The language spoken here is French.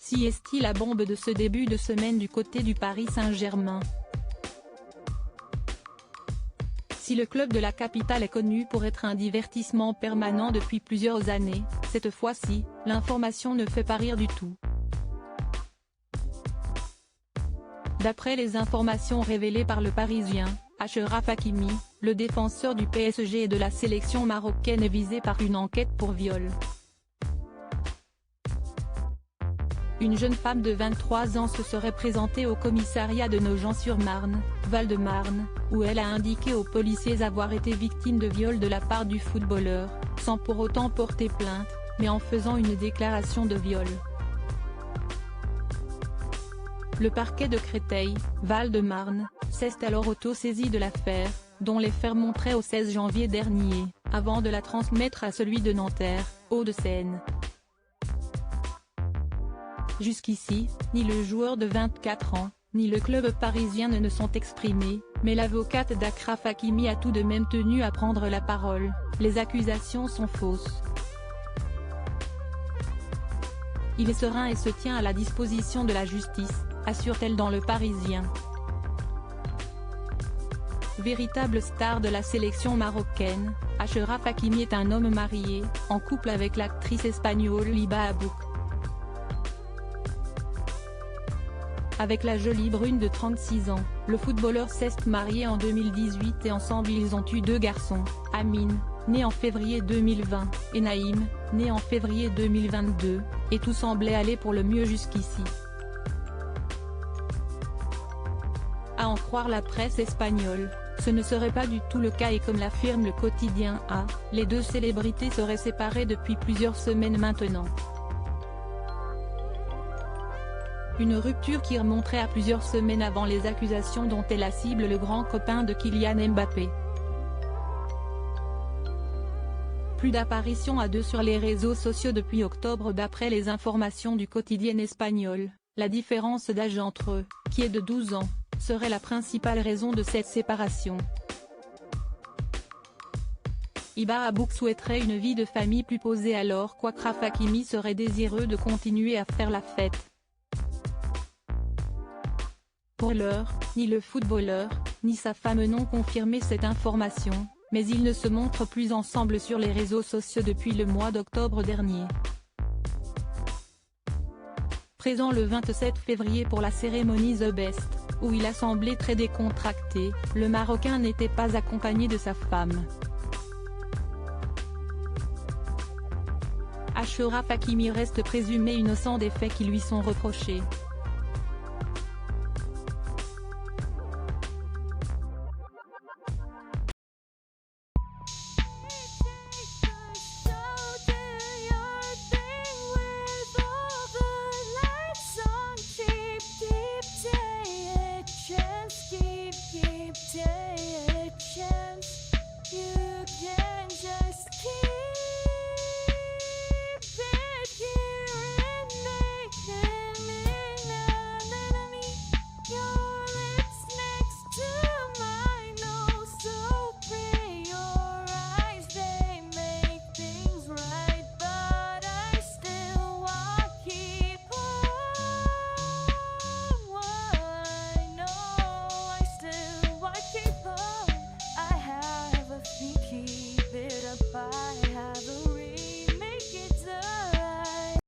Si est-il la bombe de ce début de semaine du côté du Paris Saint-Germain. Si le club de la capitale est connu pour être un divertissement permanent depuis plusieurs années, cette fois-ci, l'information ne fait pas rire du tout. D'après les informations révélées par le Parisien, Achraf Hakimi, le défenseur du PSG et de la sélection marocaine est visé par une enquête pour viol. Une jeune femme de 23 ans se serait présentée au commissariat de Nogent-sur-Marne, Val-de-Marne, où elle a indiqué aux policiers avoir été victime de viol de la part du footballeur, sans pour autant porter plainte, mais en faisant une déclaration de viol. Le parquet de Créteil, Val-de-Marne, s'est alors auto-saisi de l'affaire, dont les faits remonteraient au 16 janvier dernier, avant de la transmettre à celui de Nanterre, Hauts-de-Seine. Jusqu'ici, ni le joueur de 24 ans, ni le club parisien ne sont exprimés, mais l'avocate d'Achraf Hakimi a tout de même tenu à prendre la parole. Les accusations sont fausses. Il est serein et se tient à la disposition de la justice, assure-t-elle dans Le Parisien. Véritable star de la sélection marocaine, Achraf Hakimi est un homme marié, en couple avec l'actrice espagnole Liba Abouk. Avec la jolie brune de 36 ans, le footballeur s'est marié en 2018 et ensemble ils ont eu 2 garçons, Amine, né en février 2020, et Naïm, né en février 2022, et tout semblait aller pour le mieux jusqu'ici. À en croire la presse espagnole, ce ne serait pas du tout le cas et comme l'affirme le quotidien A, les 2 célébrités seraient séparées depuis plusieurs semaines maintenant. Une rupture qui remonterait à plusieurs semaines avant les accusations dont est la cible le grand copain de Kylian Mbappé. Plus d'apparitions à 2 sur les réseaux sociaux depuis octobre d'après les informations du quotidien espagnol, la différence d'âge entre eux, qui est de 12 ans, serait la principale raison de cette séparation. Liba Abouk souhaiterait une vie de famille plus posée alors qu'Achraf Hakimi serait désireux de continuer à faire la fête. Pour l'heure, ni le footballeur, ni sa femme n'ont confirmé cette information, mais ils ne se montrent plus ensemble sur les réseaux sociaux depuis le mois d'octobre dernier. Présent le 27 février pour la cérémonie The Best, où il a semblé très décontracté, le Marocain n'était pas accompagné de sa femme. Achraf Hakimi reste présumé innocent des faits qui lui sont reprochés.